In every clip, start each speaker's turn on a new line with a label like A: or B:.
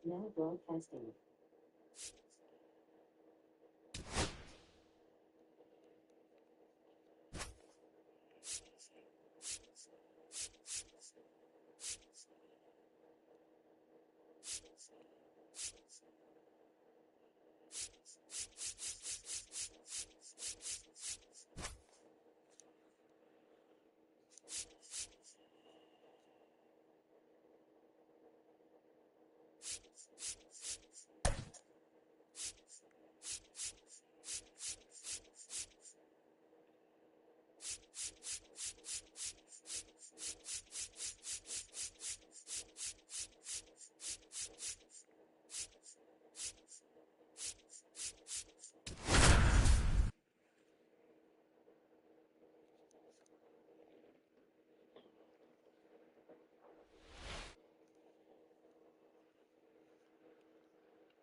A: Now broadcasting.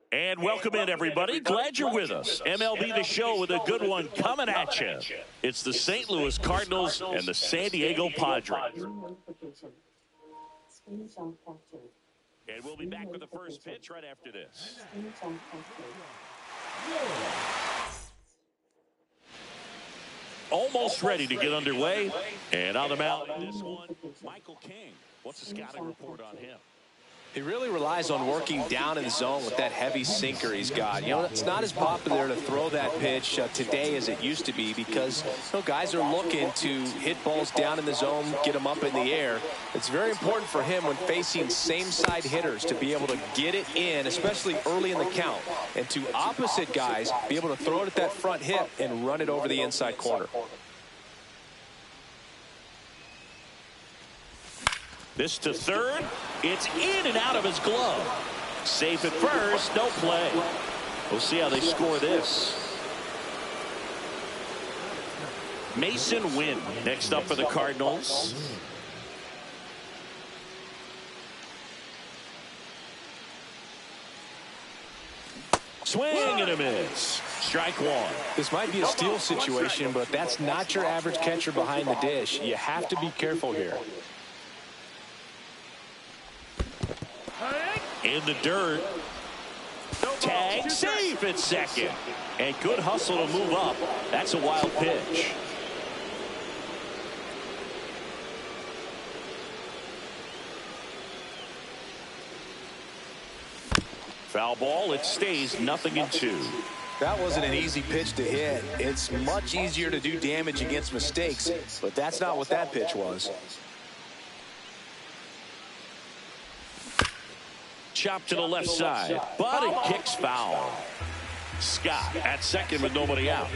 B: And welcome in, everybody. Glad you're with us. MLB The Show with a good one coming at you. It's the St. Louis Cardinals and the San Diego Padres. And we'll be back with the first pitch right after this. Almost ready to get underway. And on the mound in this one, Michael King. What's the scouting report on him?
C: He really relies on working down in the zone with that heavy sinker he's got. You know, it's not as popular to throw that pitch today as it used to be because guys are looking to hit balls down in the zone, get them up in the air. It's very important for him when facing same-side hitters to be able to get it in, especially early in the count, and to opposite guys be able to throw it at that front hip and run it over the inside corner.
B: This to third. It's in and out of his glove. Safe at first. No play. We'll see how they score this. Mason Wynn next up for the Cardinals. Swing and a miss. Strike one.
C: This might be a steal situation, but that's not your average catcher behind the dish. You have to be careful here.
B: In the dirt. Tag safe at second. And good hustle to move up. That's a wild pitch. Foul ball. It stays 0-2.
C: That wasn't an easy pitch to hit. It's much easier to do damage against mistakes, but that's not what that pitch was.
B: Chop to the left side, but it kicks foul. Scott at second with nobody out.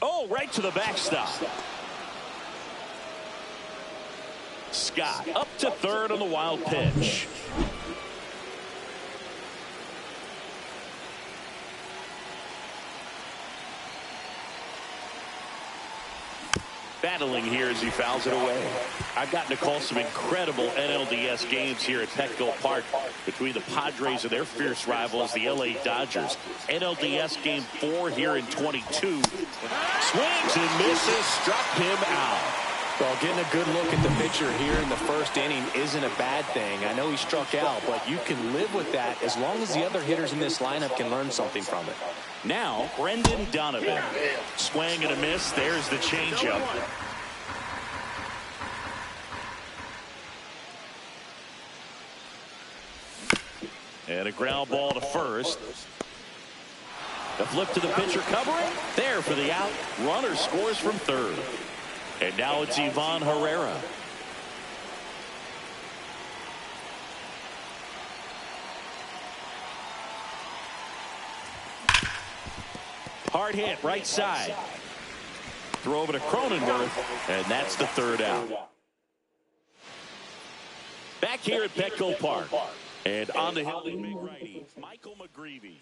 B: Oh, right to the backstop. Scott up to third on the wild pitch. Battling here as he fouls it away. I've gotten to call some incredible NLDS games here at Petco Park between the Padres and their fierce rivals, the LA Dodgers. NLDS Game 4 here in 22. Swings and misses, struck him out.
C: Well, getting a good look at the pitcher here in the first inning isn't a bad thing. I know he struck out, but you can live with that as long as the other hitters in this lineup can learn something from it.
B: Now, Brendan Donovan. Swing and a miss. There's the changeup. And a ground ball to first. The flip to the pitcher covering. There for the out. Runner scores from third. And now it's Ivan Herrera. Hard hit right side. Throw over to Cronenworth, and that's the third out. Back here at Petco Park. And on the hill, the big righty, Michael McGreevy.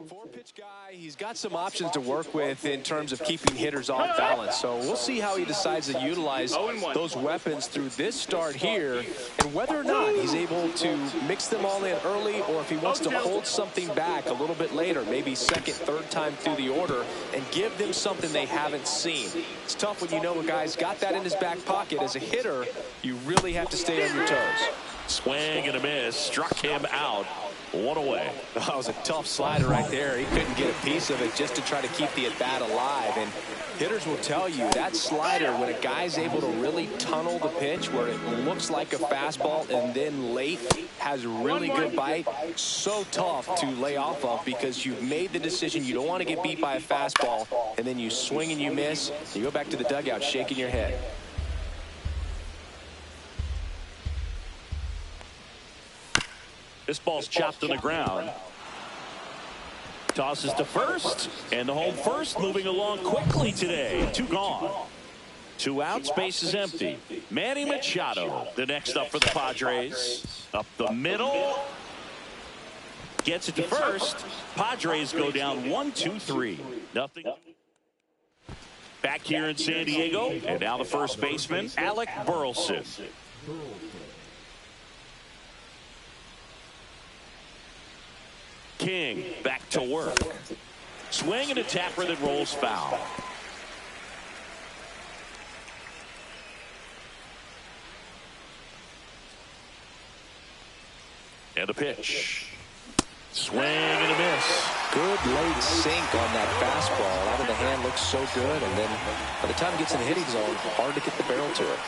C: Four-pitch guy, he's got some options to work with in terms of keeping hitters off balance. So we'll see how he decides to utilize those weapons through this start here, and whether or not he's able to mix them all in early, or if he wants to hold something back a little bit later, maybe second, third time through the order, and give them something they haven't seen. It's tough when you know a guy's got that in his back pocket. As a hitter, you really have to stay on your toes.
B: Swing and a miss, struck him out. One away.
C: That was a tough slider right there. He couldn't get a piece of it just to try to keep the at-bat alive. And hitters will tell you that slider, when a guy's able to really tunnel the pitch where it looks like a fastball and then late has really good bite, so tough to lay off of, because you've made the decision you don't want to get beat by a fastball, and then you swing and you miss. You go back to the dugout shaking your head.
B: This ball's chopped to the ground. Tosses to first, and the home first moving along quickly today. Two gone. Two outs, base is empty. Manny Machado, the next up for the Padres. Up the middle. Gets it to first. Padres go down 1-2-3. Nothing. Back here in San Diego, and now the first baseman, Alec Burleson. King back to work. Swing and a tapper that rolls foul. And a pitch. Swing and a miss.
C: Good late sink on that fastball. Out of the hand, looks so good, and then by the time it gets in the hitting zone, hard to get the barrel to it.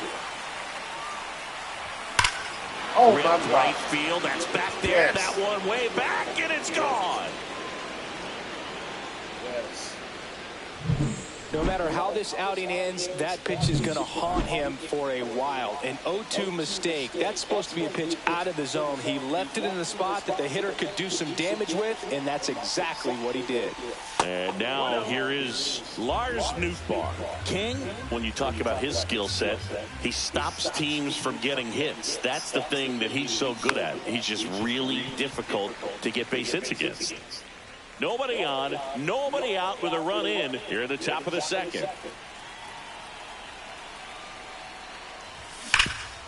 B: Oh, right field. That's back there. Yes. That one way back, and it's gone.
A: Yes.
C: No matter how this outing ends, that pitch is going to haunt him for a while. An 0-2 mistake. That's supposed to be a pitch out of the zone. He left it in the spot that the hitter could do some damage with, and that's exactly what he did.
B: And now here is Lars Nootbaar. King, when you talk about his skill set, he stops teams from getting hits. That's the thing that he's so good at. He's just really difficult to get base hits against. Nobody on, nobody out with a run in here at the top of the second.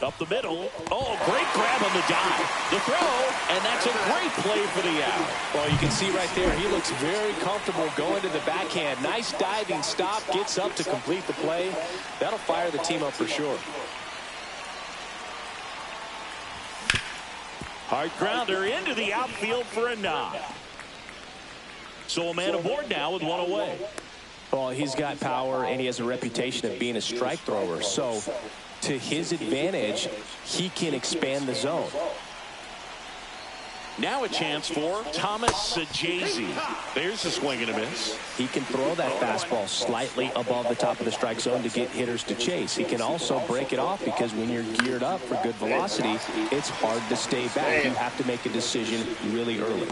B: Up the middle. Oh, great grab on the dive. The throw, and that's a great play for the out.
C: Well, you can see right there, he looks very comfortable going to the backhand. Nice diving stop, gets up to complete the play. That'll fire the team up for sure.
B: Hard grounder into the outfield for a nod. So a man aboard now with one away.
C: Well, he's got power, and he has a reputation of being a strike thrower. So to his advantage, he can expand the zone.
B: Now a chance for Thomas S.V.G. There's a swing and a miss.
C: He can throw that fastball slightly above the top of the strike zone to get hitters to chase. He can also break it off, because when you're geared up for good velocity, it's hard to stay back. You have to make a decision really early.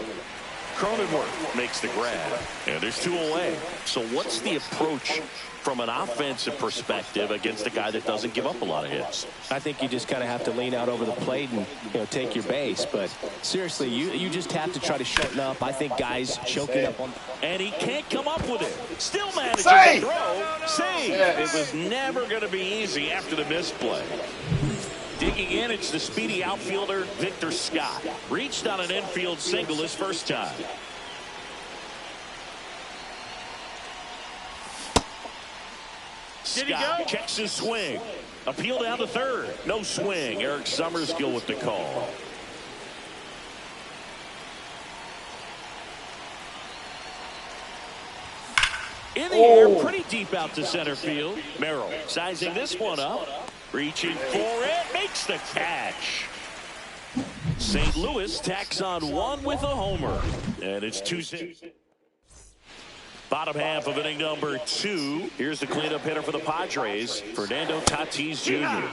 B: Cronenworth makes the grab, and there's two away. So what's the approach from an offensive perspective against a guy that doesn't give up a lot of hits?
C: I think you just kind of have to lean out over the plate and, take your base. But seriously, you just have to try to shorten up. I think guys choking up on.
B: And he can't come up with it. Still manages to throw. Save. It was never going to be easy after the misplay. Digging in, it's the speedy outfielder, Victor Scott. Reached on an infield single his first time. Scott checks his swing. Appeal down to third. No swing. Eric Summerskill with the call. In the air, pretty deep out to center field. Merrill sizing this one up. Reaching for it, makes the catch. St. Louis tacks on one with a homer, and it's 2-6. Bottom half of inning number 2. Here's the cleanup hitter for the Padres, Fernando Tatis Jr.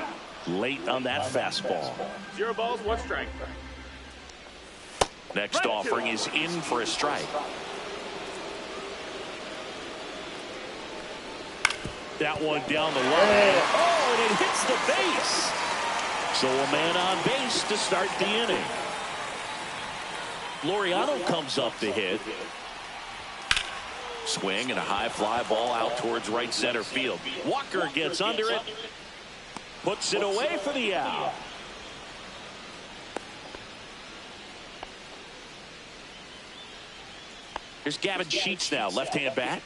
B: Late on that fastball.
A: 0 balls, 1 strike.
B: Next offering is in for a strike. That one down the line. Oh, and it hits the base. So a man on base to start the inning. Laureano comes up to hit. Swing and a high fly ball out towards right center field. Walker gets under it. Puts it away for the out. Here's Gavin Sheets now, left-hand bat.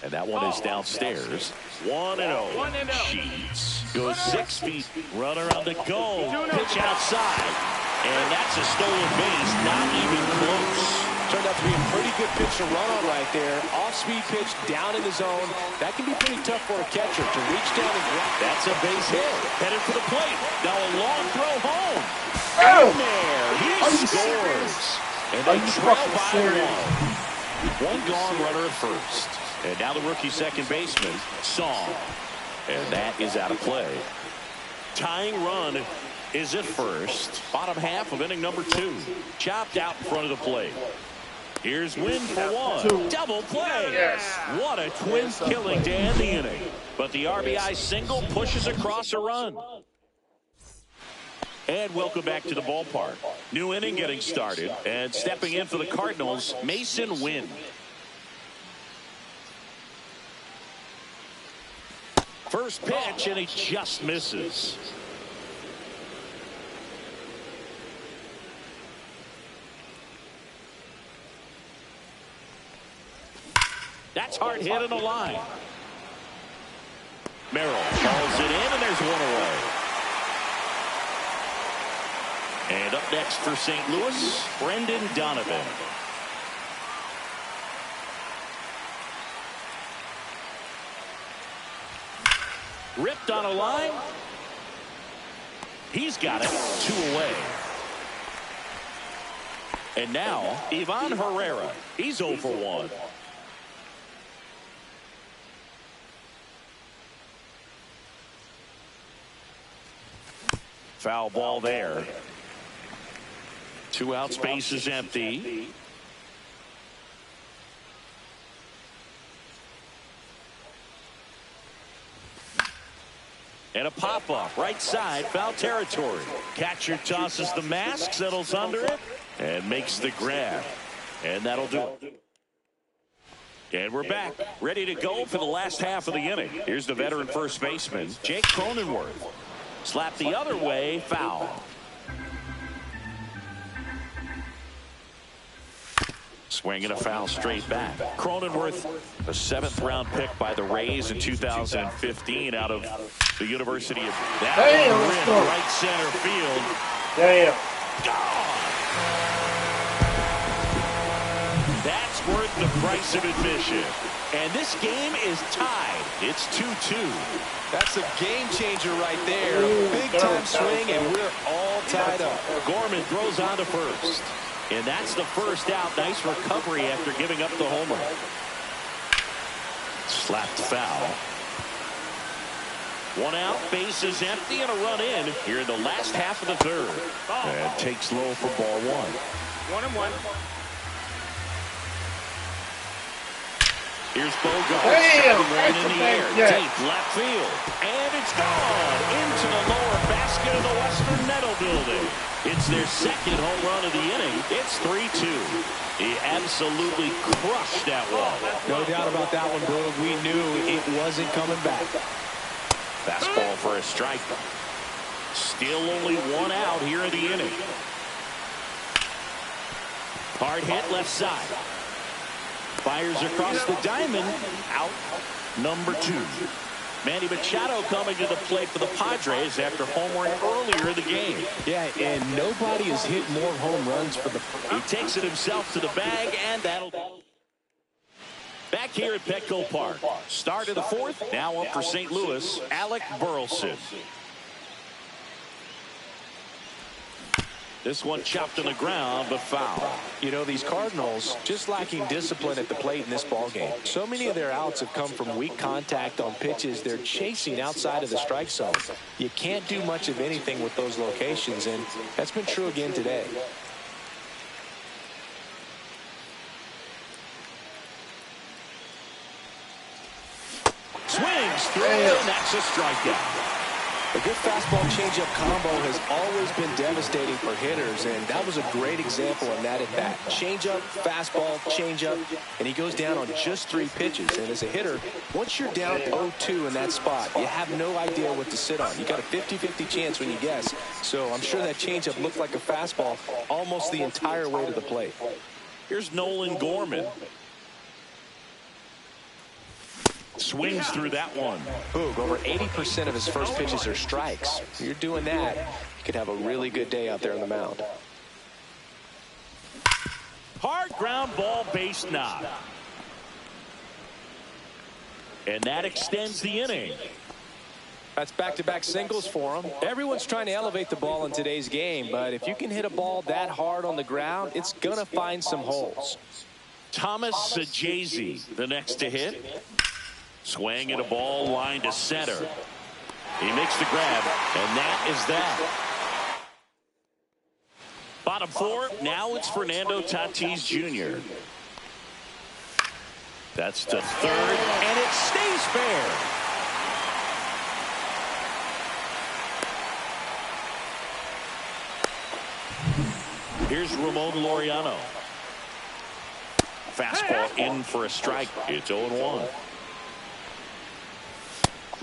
B: And that one is downstairs. 1-0. Sheets goes 6 feet. Runner on the go. Pitch outside. And that's a stolen base. Not even close.
C: Turned out to be a pretty good pitch to run on right there. Off-speed pitch down in the zone. That can be pretty tough for a catcher to reach down and grab.
B: That's a base hit. Headed for the plate. Now a long throw home.
A: Oh.
B: In there. He scores. And they trail by 1. 1 gone, runner at first. And now the rookie second baseman, Song. And that is out of play. Tying run is at first. Bottom half of inning number 2. Chopped out in front of the plate. Here's Wynn for 1. Double play.
A: Yes.
B: What a twin killing to end the inning. But the RBI single pushes across a run. And welcome back to the ballpark. New inning getting started. And stepping in for the Cardinals, Mason Wynn. First pitch, and he just misses. That's hard hit in the line. Merrill calls it in, and there's 1 away. And up next for St. Louis, Brendan Donovan. Ripped on a line. He's got it. 2 away. And now, Ivan Herrera. He's 0 for 1. Foul ball there. 2 outs, base is empty. And a pop-up, right side, foul territory. Catcher tosses the mask, settles under it, and makes the grab. And that'll do it. And we're back, ready to go for the last half of the inning. Here's the veteran first baseman, Jake Cronenworth. Slap the other way, foul. Swinging a foul straight back. Cronenworth, a 7th round pick by the Rays in 2015 out of the University of that right center field.
A: Damn.
B: Gone. That's worth the price of admission. And this game is tied. It's 2-2.
C: That's a game changer right there. Big time swing, and we're all tied up.
B: Gorman throws on to first. And that's the first out. Nice recovery after giving up the homer. Slapped foul. 1 out, base is empty, and a run in here in the last half of the 3rd. And takes low for ball 1.
A: 1-1.
B: Here's Bogart.
A: Damn,
B: Running in the air.
A: yeah.
B: Deep left field. And it's gone into the lower basket of the Western Meadow Building. It's their 2nd home run of the inning. It's 3-2. He absolutely crushed that one.
C: No doubt about that one, bro. We knew it wasn't coming back.
B: Fastball for a strike. Still only 1 out here in the inning. Hard hit left side. Fires across the diamond. Out number 2. Manny Machado coming to the plate for the Padres after homering earlier in the game.
C: Yeah, and nobody has hit more home runs for the...
B: He takes it himself to the bag, and that'll... Back here at Petco Park. Start of the 4th. Now up for St. Louis, Alec Burleson. This one chopped on the ground, but foul.
C: You know, these Cardinals just lacking discipline at the plate in this ballgame. So many of their outs have come from weak contact on pitches they're chasing outside of the strike zone. You can't do much of anything with those locations, and that's been true again today.
B: Swings through, and that's a strikeout.
C: A good fastball changeup combo has always been devastating for hitters, and that was a great example of that at bat. Changeup, fastball, changeup, and he goes down on just 3 pitches. And as a hitter, once you're down 0-2 in that spot, you have no idea what to sit on. You got a 50-50 chance when you guess. So I'm sure that changeup looked like a fastball almost the entire way to the plate.
B: Here's Nolan Gorman. Swings through that one.
C: Boog, over 80% of his first pitches are strikes. If you're doing that, you could have a really good day out there on the mound.
B: Hard ground ball, base knock. And that extends the inning.
C: That's back-to-back singles for him. Everyone's trying to elevate the ball in today's game, but if you can hit a ball that hard on the ground, it's going to find some holes.
B: Thomas S.V.G, the next to hit. Swing and a ball line to center. He makes the grab, and that is that. Bottom 4, now it's Fernando Tatis Jr. That's to third, and it stays fair. Here's Ramon Laureano. Fastball in for a strike. It's 0-1.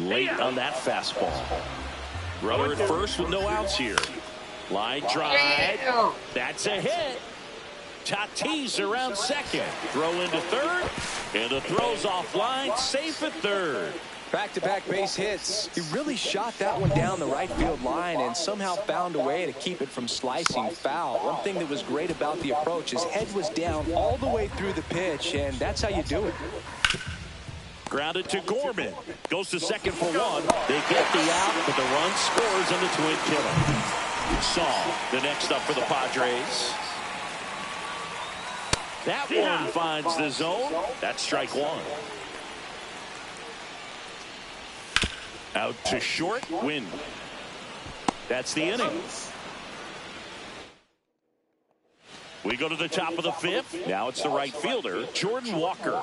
B: Late on that fastball. Runner at first with no outs here. Line drive. That's a hit. Tatis around second. Throw into third. And the throw's offline. Safe at third.
C: Back-to-back base hits. He really shot that one down the right field line and somehow found a way to keep it from slicing foul. One thing that was great about the approach, his head was down all the way through the pitch, and that's how you do it.
B: Grounded to Gorman. Goes to second for 1. They get the out, but the run scores on the twin killer. Saul, the next up for the Padres. That one finds the zone. That's strike 1. Out to short, win. That's the inning. We go to the top of the 5th. Now it's the right fielder, Jordan Walker.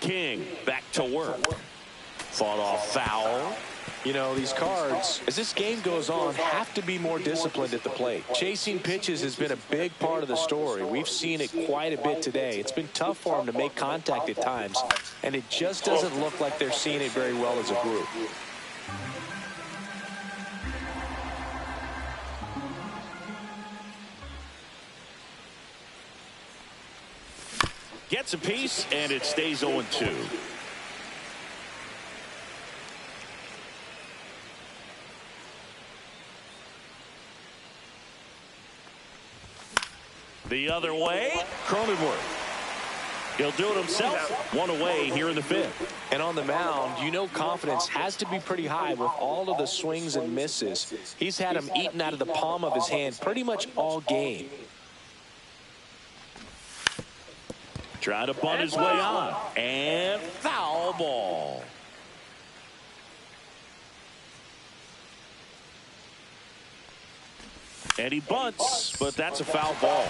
B: King back to work. Fought off foul.
C: You know, these Cards, as this game goes on, have to be more disciplined at the plate. Chasing pitches has been a big part of the story. We've seen it quite a bit today. It's been tough for them to make contact at times, and it just doesn't look like they're seeing it very well as a group.
B: Gets a piece, and it stays 0-2. The other way, Cronenworth. He'll do it himself. 1 away here in the 5th.
C: And on the mound, you know confidence has to be pretty high with all of the swings and misses. He's had them eaten out of the palm of his hand pretty much all game.
B: Trying to bunt his way on. And foul ball. And he bunts, but that's a foul ball.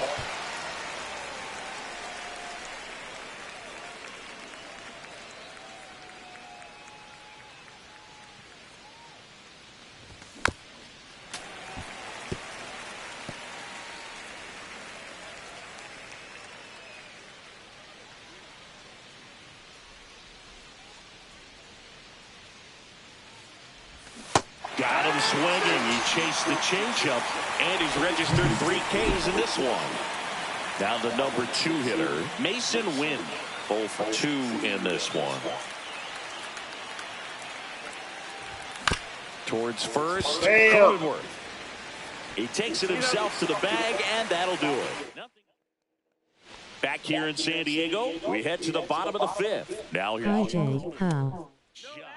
B: Got him swinging. He chased the changeup, and he's registered 3 Ks in this one. Now the number 2 hitter, Mason Wynn. 0 for 2 in this one. Towards first, Cronenworth. He takes it himself to the bag, and that'll do it. Back here in San Diego, we head to the bottom of the 5th. Now here's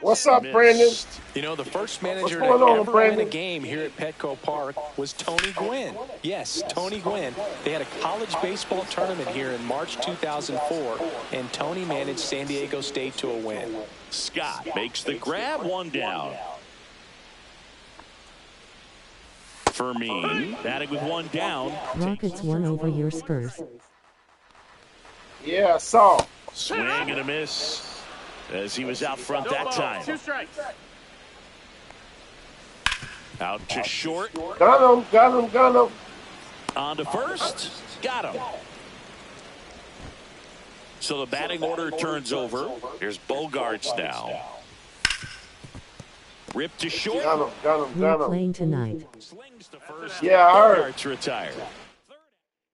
A: What's up, Brandon?
C: You know, the first manager to
A: on,
C: ever
A: Brandon?
C: win a game here at Petco Park was Tony Gwynn. Yes, Tony Gwynn. They had a college baseball tournament here in March 2004, and Tony managed San Diego State to a win.
B: Scott makes the grab, 1 down. Fermin batting with 1 down.
D: Rockets won over your Spurs.
A: Yeah, I saw.
B: Swing and a miss. as he was out front that time.
A: 2 strikes.
B: Out to short.
A: Got him.
B: On to first. Got him. So the batting order turns over. Here's Bogarts now. Rip to short.
A: Got him.
D: We're playing tonight.
B: Slings to first.
A: Yeah, I heard.
B: Bogarts retired.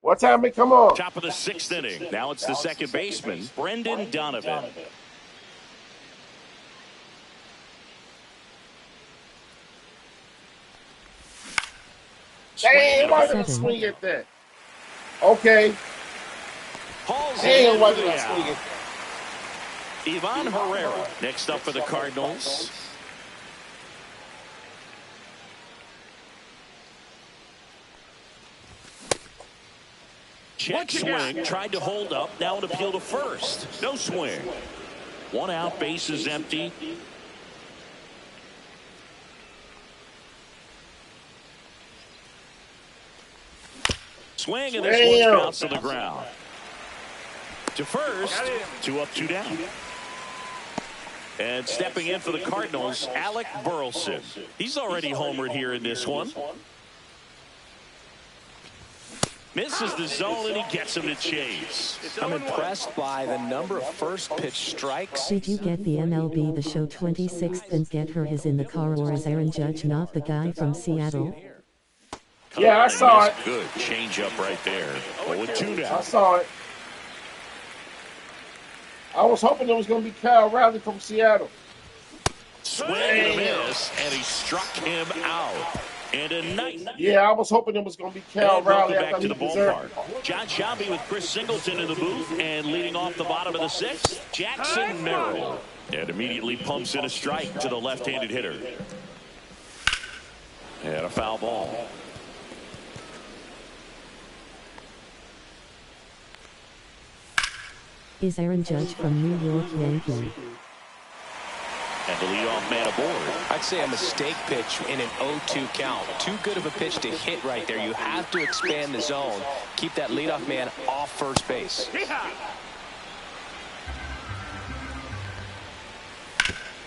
A: What time it come on?
B: Top of the 6th inning. Now it's the second baseman, Brendan Donovan.
A: Damn, why did I swing at that? Okay. Damn, why did I swing at that?
B: Ivan Herrera next up for the Cardinals. Check swing, tried to hold up, now an appeal to first. No swing. 1 out, base is empty. Swing, and this one's bounced to the ground. To first, 2 up, 2 down. And stepping in for the Cardinals, Alec Burleson. He's already homered here in this one. Misses the zone, and he gets him to chase.
C: I'm impressed by the number of first pitch strikes.
D: Did you get the MLB The Show 26th and get her is in the car, or is Aaron Judge not the guy from Seattle?
A: Yeah, I saw it.
B: Good change up right there. 0-2 now.
A: I saw it. I was hoping it was going to be Kyle Riley from Seattle.
B: Swing and a miss, and he struck him out. And a nice.
A: Yeah, I was hoping it was going to be Kyle Riley.
B: Back to the ballpark. John Shelby with Chris Singleton in the booth, and leading off the bottom of the 6th, Jackson Merrill. And immediately pumps in a strike to the left-handed hitter. And a foul ball.
D: Is Aaron Judge from New York Yankee?
B: And the leadoff man aboard.
C: I'd say a mistake pitch in an 0-2 count. Too good of a pitch to hit right there. You have to expand the zone. Keep that leadoff man off first base.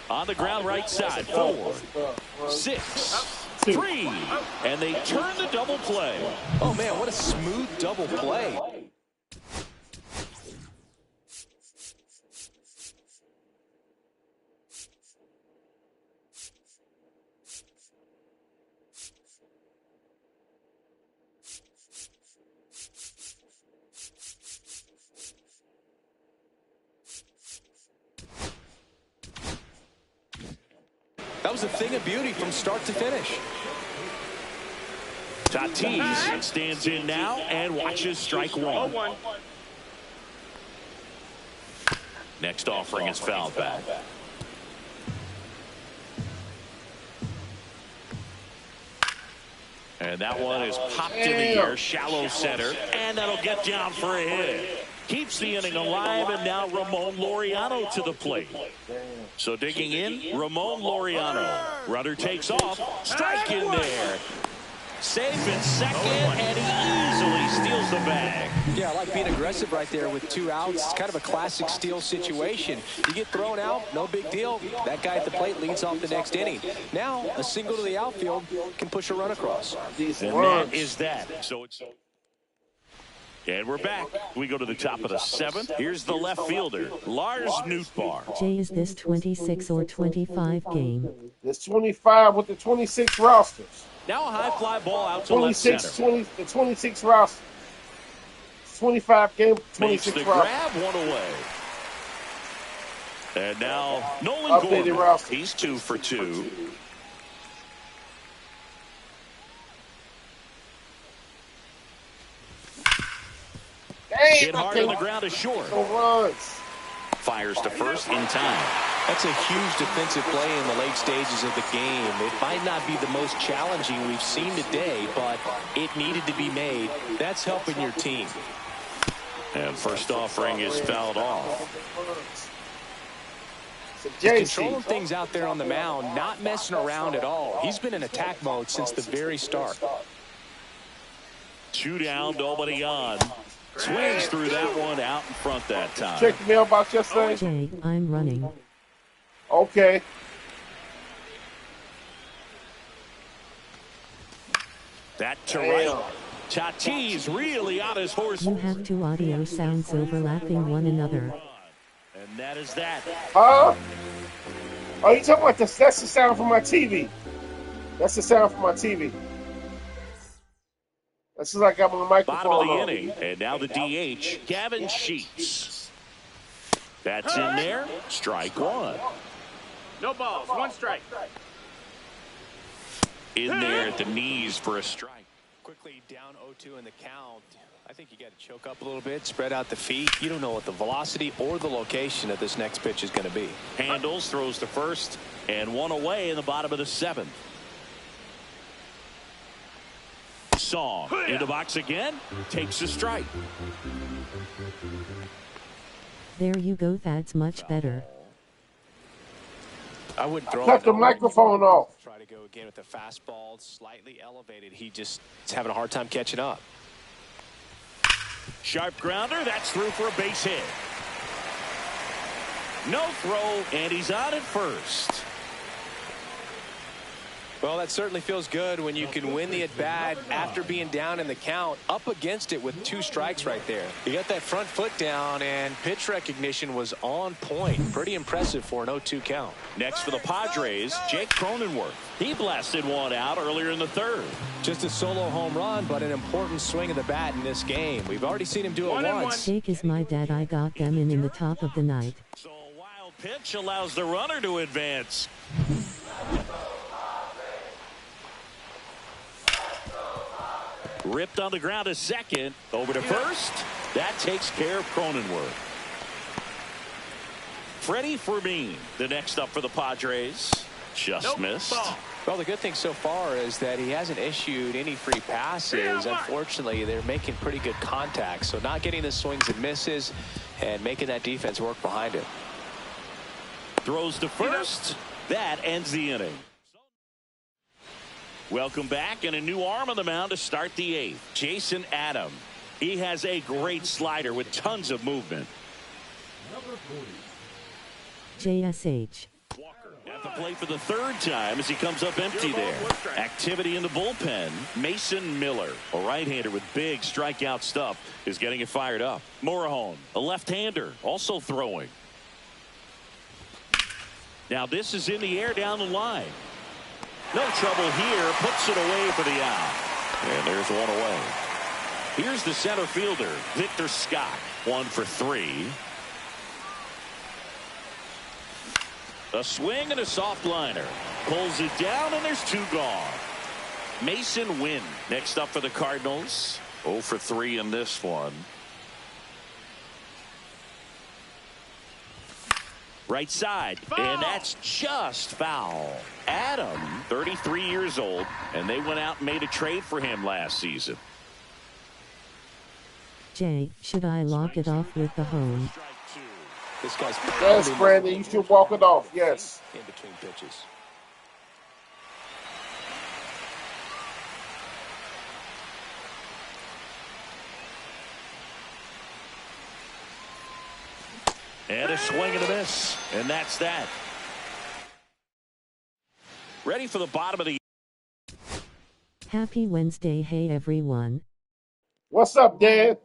B: On the ground right side. 4, 6, 3. And they turn the double play.
C: Oh, man, what a smooth double play. That was a thing of beauty from start to finish.
B: Tatis stands in now and watches strike 1. Next offering is fouled back. And that one is popped in the air, shallow center, and that'll get down for a hit. Keeps the inning alive, and now Ramon Laureano to the plate. So digging in, Ramon Laureano. Runner takes off. Strike in there. Safe in second, and he easily steals the bag.
C: Yeah, I like being aggressive right there with 2 outs. It's kind of a classic steal situation. You get thrown out, no big deal. That guy at the plate leads off the next inning. Now, a single to the outfield can push a run across.
B: And that is that. So it's... And we're back. We go to the top of the 7th. Here's the left fielder, Lars Nootbaar.
D: Jay, is this 26 or 25 game?
A: It's 25 with the 26 rosters.
B: Now a high fly ball out to left center.
A: the 26 roster. 25 game, 26
B: Makes the
A: roster.
B: grab, 1 away. And now Nolan Gordon. He's 2 for 2. Hit hard on the ground is short.
A: No runs.
B: Fires to first in time.
C: That's a huge defensive play in the late stages of the game. It might not be the most challenging we've seen today, but it needed to be made. That's helping your team.
B: And first offering is fouled off.
C: He's controlling things out there on the mound, not messing around at all. He's been in attack mode since the very start.
B: 2 down, nobody on. Swings through that one out in front that time.
A: Check the mailbox yesterday.
D: Jay, I'm running.
A: Okay.
B: That to right. Tatis really on his horse.
D: You have two audio sounds overlapping one another.
B: And that is that.
A: Huh? Oh, you talking about this? That's the sound from my TV. That's the sound from my TV. That's just like I got my microphone
B: Bottom of the
A: on.
B: inning, and now the DH, Gavin Sheets. That's in there. Strike one.
E: No balls, one strike.
B: In there at the knees for a strike.
C: Quickly down 0-2 in the count. I think you got to choke up a little bit, spread out the feet. You don't know what the velocity or the location of this next pitch is going to be.
B: Handles, throws to first, and one away in the bottom of the seventh. Song in the box again, takes a strike.
D: There you go, that's much better.
C: I wouldn't throw
A: Cut the microphone off.
C: Try to go again with the fastball slightly elevated. He just is having a hard time catching up.
B: Sharp grounder, that's through for a base hit. No throw, and he's on at first.
C: Well, that certainly feels good when you can win the at-bat after being down in the count, up against it with 2 strikes right there. You got that front foot down, and pitch recognition was on point. Pretty impressive for an 0-2 count.
B: Next for the Padres, Jake Cronenworth. He blasted one out earlier in the third.
C: Just a solo home run, but an important swing of the bat in this game. We've already seen him do it once.
D: Jake is my dad. I got them in the top of the night.
B: So a wild pitch allows the runner to advance. Ripped on the ground to second. Over to first. That takes care of Cronenworth. Freddie Fermin, the next up for the Padres. Just missed.
C: Well, the good thing so far is that he hasn't issued any free passes. Unfortunately, they're making pretty good contact. So not getting the swings and misses and making that defense work behind it.
B: Throws to first. That ends the inning. Welcome back, and a new arm on the mound to start the 8th. Jason Adam. He has a great slider with tons of movement.
D: JSH.
B: Walker at the plate for the 3rd time as he comes up empty there. Activity in the bullpen. Mason Miller, a right-hander with big strikeout stuff, is getting it fired up. Morejon, a left-hander, also throwing. Now this is in the air down the line. No trouble here, puts it away for the out. And there's one away. Here's the center fielder, Victor Scott, 1 for 3. A swing and a soft liner. Pulls it down, and there's 2 gone. Mason Wynn, next up for the Cardinals. 0 for 3 in this one. Right side, and that's just foul. Adam, 33 years old, and they went out and made a trade for him last season.
D: Jay, should I lock it off with the home?
C: This guy's
A: Yes, Brandon, you should walk it off. Yes.
C: in between pitches.
B: And a swing and a miss, and that's that. Ready for the bottom of the.
D: Happy Wednesday, hey everyone.
A: What's up, Dad?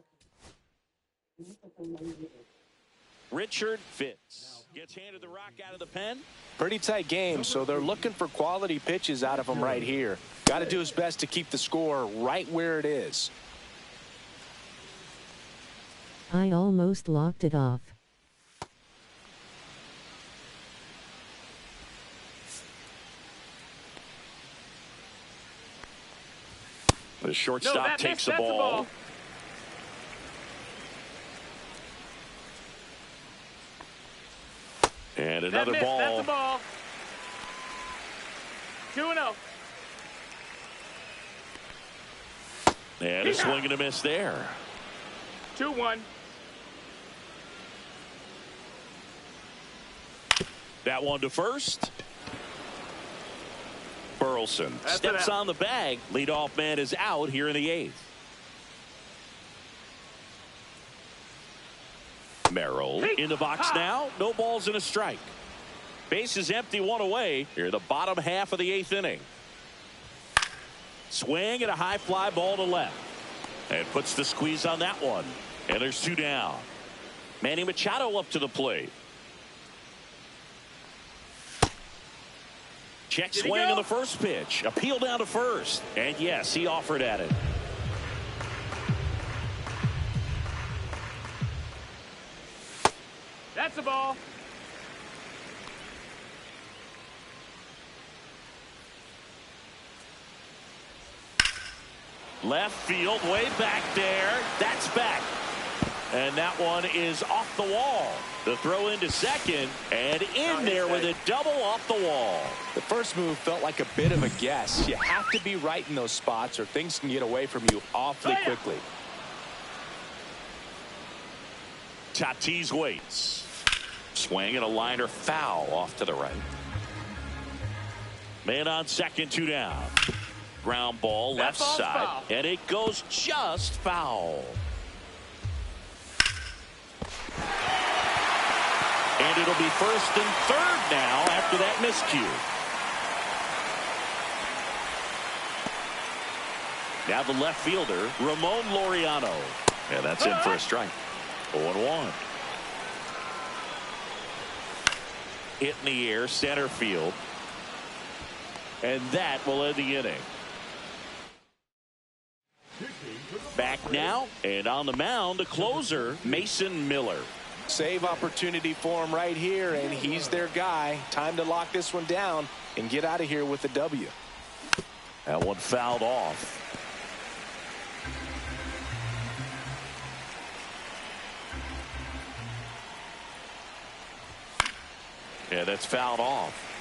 B: Richard Fitz gets handed the rock out of the pen.
C: Pretty tight game, so they're looking for quality pitches out of him right here. Got to do his best to keep the score right where it is.
D: I almost locked it off.
B: The shortstop takes the ball. And another ball.
E: That's the ball. 2-0.
B: And a swing and a miss there.
E: 2-1.
B: That one to first. Burleson steps on the bag. Leadoff man is out here in the 8th. Merrill in the box now. No balls and a strike. Base is empty, one away. Here, the bottom half of the 8th inning. Swing and a high fly ball to left. And puts the squeeze on that one. And there's 2 down. Manny Machado up to the plate. Check swing on the first pitch. Appeal down to first. And yes, he offered at it.
E: That's the ball.
B: Left field, way back there. That's back. And that one is off the wall. The throw into second, and in there with a double off the wall.
C: The first move felt like a bit of a guess. You have to be right in those spots or things can get away from you awfully quickly.
B: Tatis waits. Swing and a liner foul off to the right. Man on second, 2 down. Ground ball left side, foul. And it goes just foul. And it'll be first and third now after that miscue. Now the left fielder, Ramon Laureano. And that's in for a strike. 0-1. Hit in the air, center field. And that will end the inning. Back now, and on the mound, the closer, Mason Miller.
C: Save opportunity for him right here, and he's their guy. Time to lock this one down and get out of here with a W.
B: That one fouled off. Yeah, that's fouled off.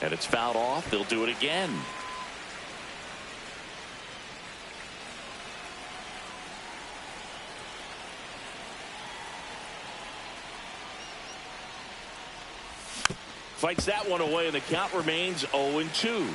B: And it's fouled off. They'll do it again. Fights that one away, and the count remains 0-2.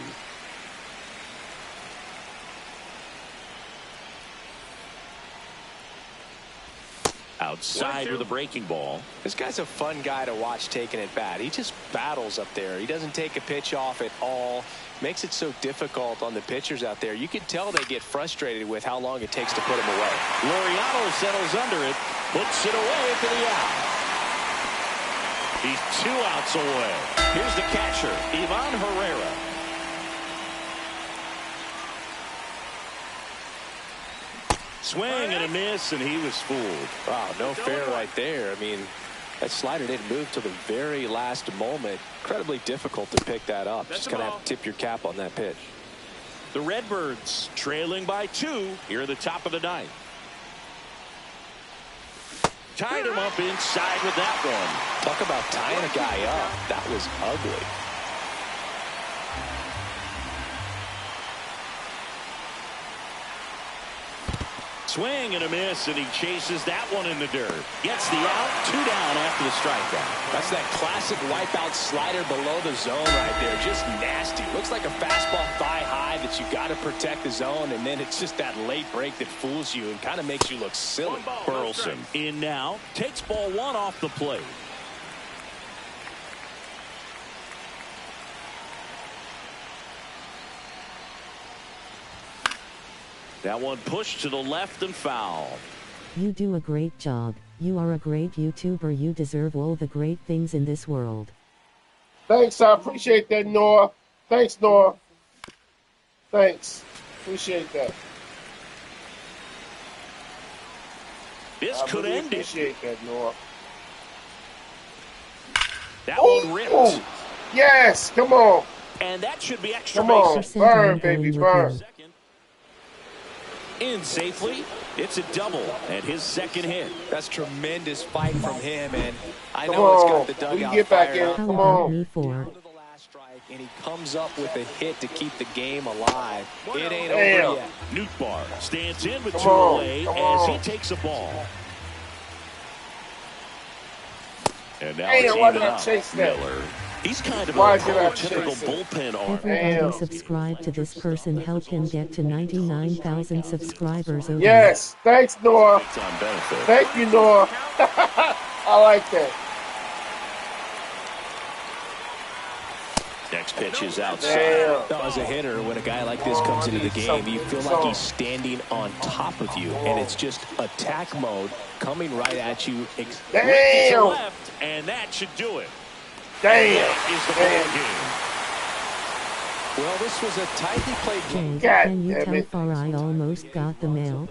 B: Outside with a breaking ball.
C: This guy's a fun guy to watch taking at bat. He just battles up there. He doesn't take a pitch off at all. Makes it so difficult on the pitchers out there. You can tell they get frustrated with how long it takes to put him away.
B: Laureano settles under it, puts it away for the out. He's 2 outs away. Here's the catcher, Ivan Herrera. Swing and a miss, and he was fooled.
C: Wow, no fair right there. I mean, that slider didn't move till the very last moment. Incredibly difficult to pick that up. Just going to have to tip your cap on that pitch.
B: The Redbirds trailing by 2 here at the top of the 9th. Tied him up inside with that one.
C: Talk about tying a guy up. That was ugly.
B: Swing and a miss, and he chases that one in the dirt. Gets the out, 2 down after the strikeout.
C: That's that classic wipeout slider below the zone right there. Just nasty. Looks like a fastball thigh high that you got to protect the zone, and then it's just that late break that fools you and kind of makes you look silly.
B: Burleson in now, takes ball 1 off the plate. That one pushed to the left and foul.
D: You do a great job. You are a great YouTuber. You deserve all the great things in this world.
A: Thanks, I appreciate that, Noah. Thanks, Noah. Thanks. Appreciate that.
B: This could end it.
A: Appreciate that, Noah.
B: That one ripped.
A: Yes, come on.
B: And that should be extra
A: Come on,
B: base.
A: burn, baby, burn.
B: In safely, it's a double and his second hit.
C: That's tremendous fight from him, and I know it's got the dugout
A: get back
C: fired
A: in.
C: up.
A: Come on.
D: Me for.
C: And he comes up with a hit to keep the game alive. It ain't over yet.
B: Nootbaar stands in with 2 away as he takes a ball. And now it's even up. Miller He's kind of a
A: Why did I
B: prototypical
A: chase it?
B: bullpen arm.
D: Everybody
A: Damn.
D: subscribe to this person. Help him get to 99,000 subscribers. Okay.
A: Yes. Thanks, Noah.
B: Big time benefit.
A: Thank you, Noah. I like that.
B: Next pitch is outside.
A: Damn.
C: Now, as a hitter, when a guy like this comes into the game, you feel like he's standing on top of you, and it's just attack mode coming right at you.
A: Damn.
B: Left, and that should do it.
A: Damn.
B: Is the ball game.
C: Well, this was a tightly played game.
D: Jay,
A: God
D: can you
A: damn
D: tell
A: it.
D: Far I almost got the mail?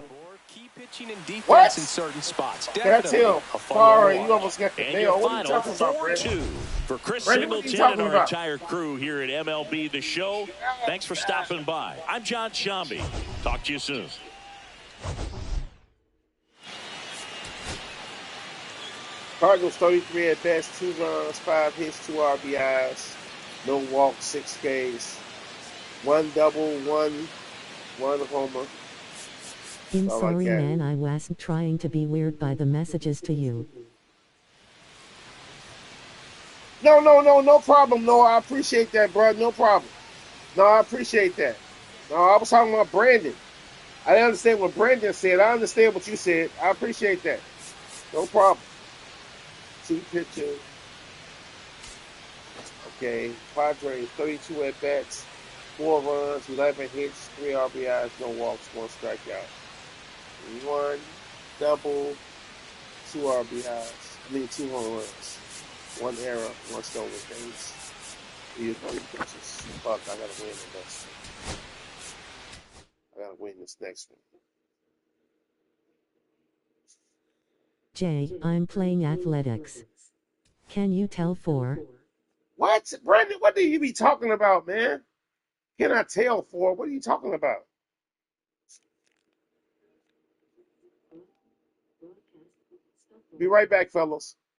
C: Key pitching and defense
A: What?
C: in certain spots.
A: That's
C: Definitely
A: him.
C: a fun
A: Sorry,
C: one to
A: you
C: watch.
A: almost got the
B: And
A: nail.
B: your
A: What are you
B: final
A: talking about, Brandon?
B: 4-2 for Chris
A: Brandon, what are you
B: Singleton and
A: talking
B: our
A: about?
B: entire crew here at MLB The Show. Thanks for stopping by. I'm John Shambi. Talk to you soon.
A: Cardinals 33 at bats, 2 runs, 5 hits, 2 RBIs, no walks, 6 Ks, 1 double, 1 homer.
D: I'm
A: I like
D: sorry,
A: that.
D: man. I wasn't trying to be weird by the messages to you.
A: No problem. No, I appreciate that, bro. No problem. No, I appreciate that. No, I was talking about Brandon. I didn't understand what Brandon said. I understand what you said. I appreciate that. No problem. 2 pitches. Okay. Padres, 32 at bats, 4 runs, 11 hits, 3 RBIs, no walks, 1 strikeout. 1 double, 2 RBIs. 2 home runs. 1 error, 1 stolen base. 3 pitches. Fuck, I gotta win the next one. I gotta win this next one.
D: Jay, I'm playing athletics. Can you tell 4?
A: What? Brandon, what do you be talking about, man? Can I tell 4? What are you talking about? Be right back, fellas.